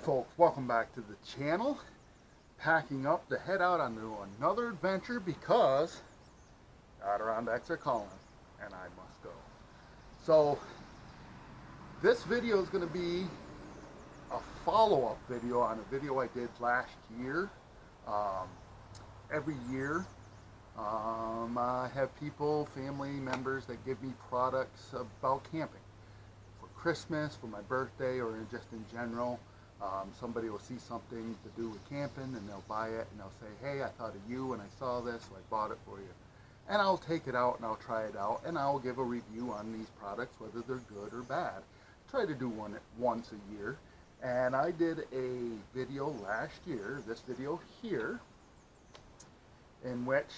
folks, welcome back to the channel. Packing up to head out on another adventure because Adirondacks are calling and I must go. So this video is going to be a follow-up video on a video I did last year. Every year I have people, family members that give me products about camping. For Christmas, for my birthday, or just in general. Somebody will see something to do with camping and they'll buy it and they'll say, hey, I thought of you and I saw this, so I bought it for you. And I'll take it out and I'll try it out and I'll give a review on these products, whether they're good or bad. Try to do one once a year. And I did a video last year, this video here, in which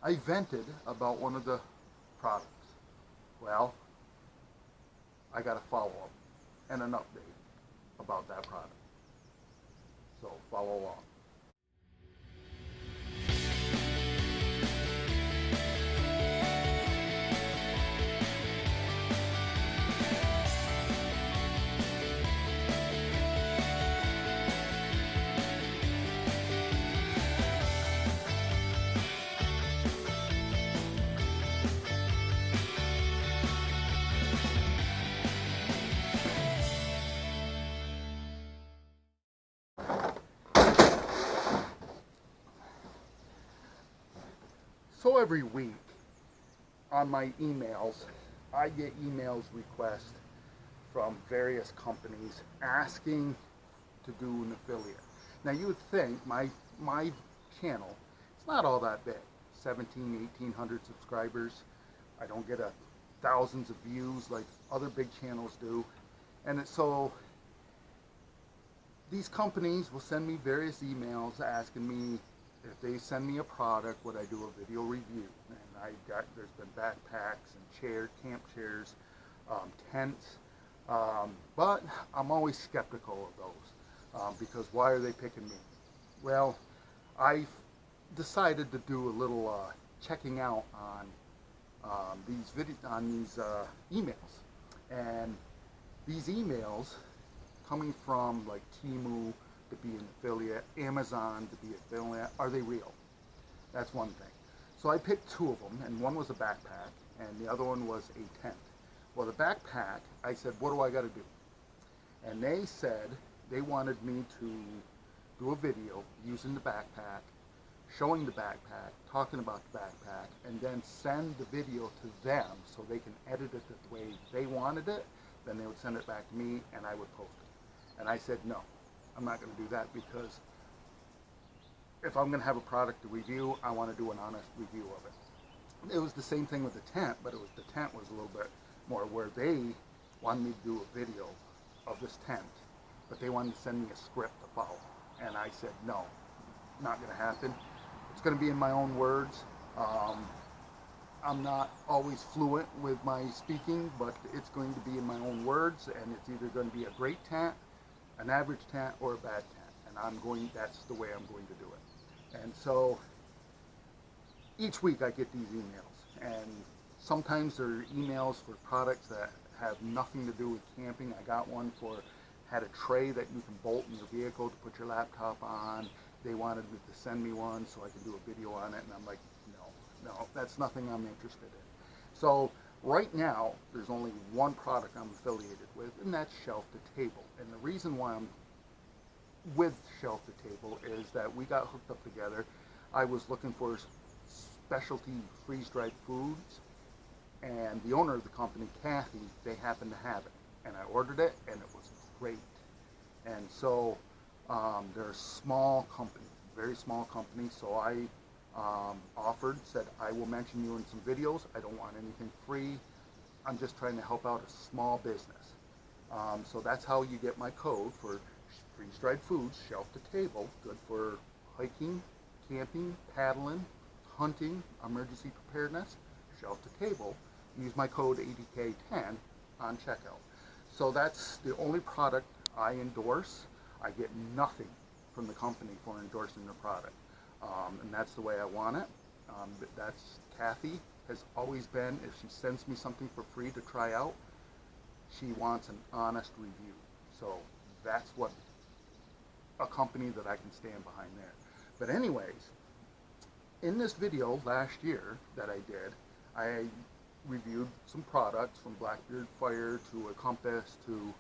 I vented about one of the products. Well, I got a follow-up and an update about that product. So follow along. So every week on my emails, I get emails requests from various companies asking to do an affiliate. Now you would think my channel, it's not all that big, 1,800 subscribers. I don't get thousands of views like other big channels do. And so these companies will send me various emails asking me if they send me a product, would I do a video review? And there's been backpacks and camp chairs, tents, but I'm always skeptical of those because why are they picking me? Well, I've decided to do a little checking out on these emails, and these emails coming from like Temu to be an affiliate, Amazon to be an affiliate, are they real? That's one thing. So I picked two of them, and one was a backpack and the other one was a tent. Well, the backpack, I said, what do I got to do? And they said they wanted me to do a video using the backpack, showing the backpack, talking about the backpack, and then send the video to them so they can edit it the way they wanted it. Then they would send it back to me and I would post it. And I said, no, I'm not going to do that, because if I'm going to have a product to review, I want to do an honest review of it. It was the same thing with the tent, but the tent was a little bit more where they wanted me to do a video of this tent, but they wanted to send me a script to follow. And I said, no, not going to happen. It's going to be in my own words. I'm not always fluent with my speaking, but it's going to be in my own words, and it's either going to be a great tent, an average tent, or a bad tent, and that's the way I'm going to do it. And so each week I get these emails, and sometimes they're emails for products that have nothing to do with camping. I got one had a tray that you can bolt in your vehicle to put your laptop on. They wanted me to send me one so I could do a video on it, and I'm like, no, that's nothing I'm interested in. So right now, there's only one product I'm affiliated with, and that's Shelf to Table. And the reason why I'm with Shelf to Table is that we got hooked up together. I was looking for specialty freeze-dried foods, and the owner of the company, Kathy, they happened to have it. And I ordered it, and it was great. And so they're a small company, very small company, so I said, I will mention you in some videos. I don't want anything free. I'm just trying to help out a small business. So that's how you get my code for freeze-dried foods, Shelf to Table, good for hiking, camping, paddling, hunting, emergency preparedness, Shelf to Table. Use my code ADK10 on checkout. So that's the only product I endorse. I get nothing from the company for endorsing the product. And that's the way I want it. That's Kathy has always been, if she sends me something for free to try out, she wants an honest review. So that's what a company that I can stand behind there. But anyways, in this video last year that I did, I reviewed some products from Blackbeard Fire to a Compass to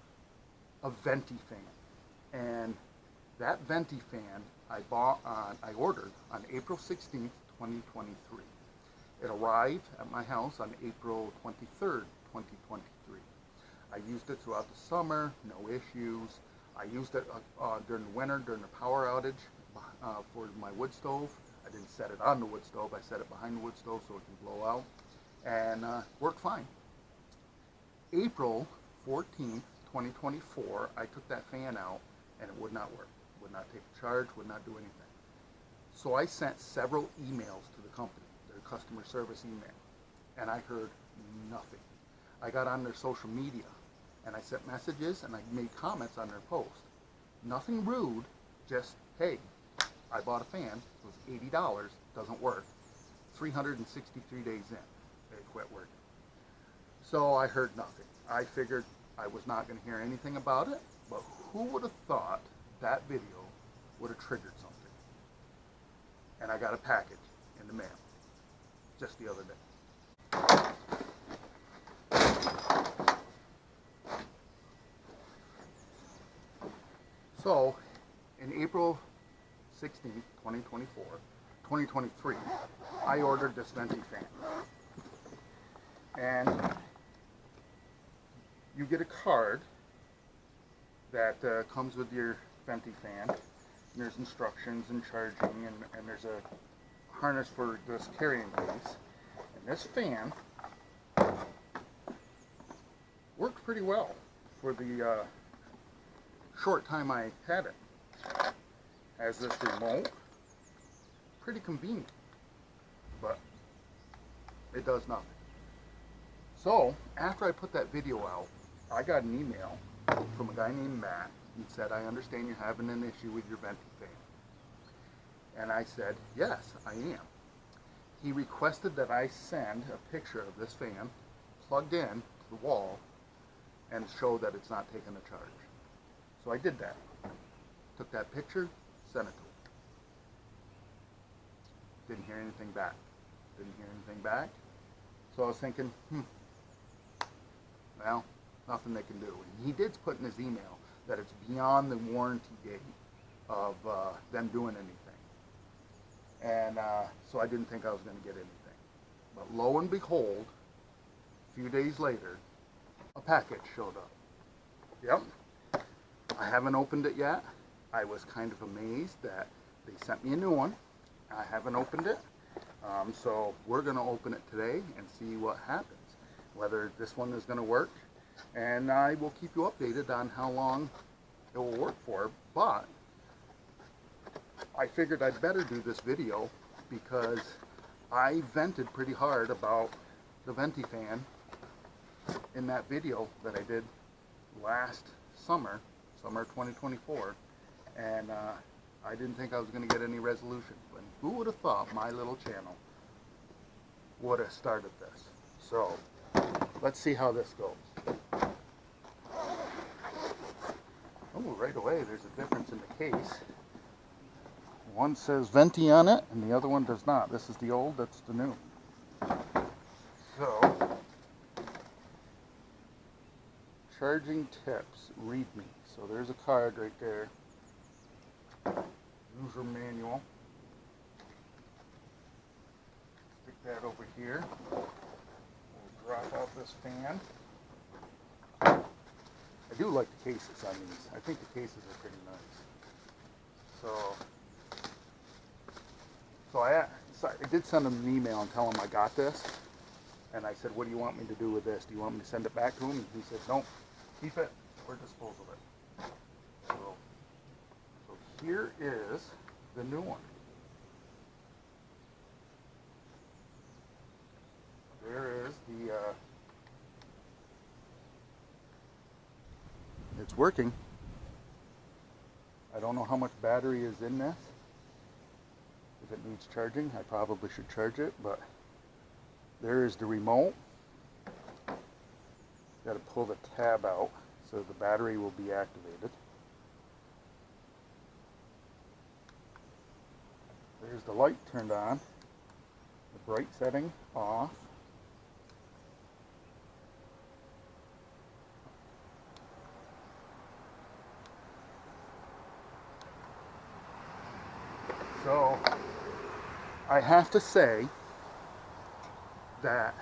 a Venty fan. And that Venty fan I ordered on April 16th, 2023. It arrived at my house on April 23rd, 2023. I used it throughout the summer, no issues. I used it during the winter, during the power outage for my wood stove. I didn't set it on the wood stove, I set it behind the wood stove so it can blow out, and worked fine. April 14th, 2024, I took that fan out and it would not work. Would not take a charge, would not do anything. So I sent several emails to the company, their customer service email, and I heard nothing. I got on their social media and I sent messages and I made comments on their post. Nothing rude, just, hey, I bought a fan, it was $80, doesn't work. 363 days in, it quit working. So I heard nothing. I figured I was not going to hear anything about it, but who would have thought that video would have triggered something? And I got a package in the mail just the other day. So, in April 16th, 2023, I ordered this Venty fan. And you get a card that comes with your Venty fan. And there's instructions and charging, and there's a harness for this carrying case. And this fan worked pretty well for the short time I had it. Has this remote, pretty convenient, but it does nothing. So after I put that video out, I got an email from a guy named Matt. He said, I understand you're having an issue with your Venty fan. And I said, yes, I am. He requested that I send a picture of this fan plugged in to the wall and show that it's not taking a charge. So I did that. Took that picture, sent it to him. Didn't hear anything back. So I was thinking, well, nothing they can do. And he did put in his email that it's beyond the warranty date of them doing anything. And so I didn't think I was going to get anything. But lo and behold, a few days later, a package showed up. Yep. I haven't opened it yet. I was kind of amazed that they sent me a new one. I haven't opened it. So we're going to open it today and see what happens, whether this one is going to work. And I will keep you updated on how long it will work for. But I figured I'd better do this video because I vented pretty hard about the Venty fan in that video that I did last summer 2024, and I didn't think I was going to get any resolution. But who would have thought my little channel would have started this? So let's see how this goes. Oh, right away there's a difference in the case. One says Venty on it and the other one does not. This is the old, that's the new. So, charging tips, read me. So there's a card right there. User manual. Stick that over here. We'll drop off this fan. I do like the cases on these. I think the cases are pretty nice. So I did send him an eel and tell him I got this. And I said, what do you want me to do with this? Do you want me to send it back to him? And he said, no, keep it or dispose of it. So here is the new one. There is the, it's working. I don't know how much battery is in this. If it needs charging, I probably should charge it, but there is the remote. Got to pull the tab out so the battery will be activated. There's the light turned on, the bright setting off. So I have to say that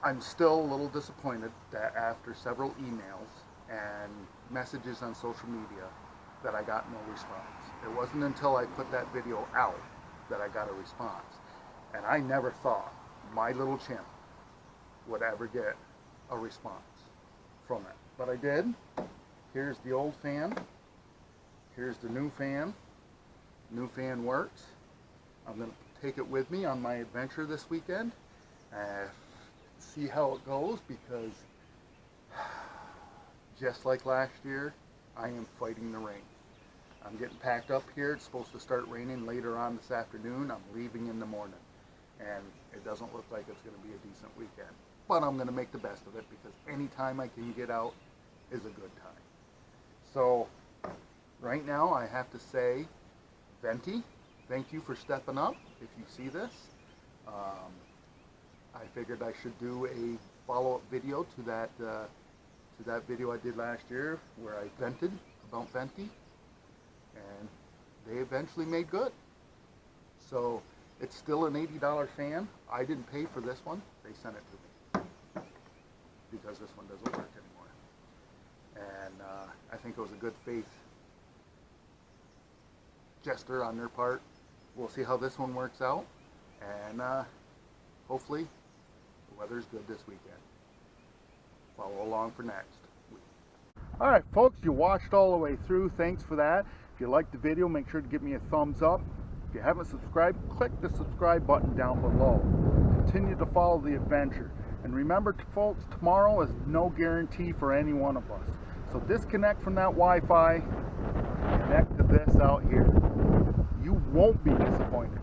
I'm still a little disappointed that after several emails and messages on social media that I got no response. It wasn't until I put that video out that I got a response. And I never thought my little channel would ever get a response from it. But I did. Here's the old fan. Here's the new fan. New fan works. I'm going to take it with me on my adventure this weekend. See how it goes, because just like last year, I am fighting the rain. I'm getting packed up here. It's supposed to start raining later on this afternoon. I'm leaving in the morning, and it doesn't look like it's going to be a decent weekend. But I'm going to make the best of it, because any time I can get out is a good time. So right now I have to say, Venty, thank you for stepping up. If you see this, I figured I should do a follow-up video to that video I did last year where I vented about Venty, and they eventually made good. So it's still an $80 fan. I didn't pay for this one. They sent it to me because this one doesn't work anymore. And I think it was a good faith gesture on their part. We'll see how this one works out, and hopefully the weather's good this weekend. Follow along for next week. Alright folks, you watched all the way through. Thanks for that. If you liked the video, make sure to give me a thumbs up. If you haven't subscribed, click the subscribe button down below. Continue to follow the adventure. And remember, folks, tomorrow is no guarantee for any one of us. So disconnect from that Wi-Fi, connect to this out here. You won't be disappointed.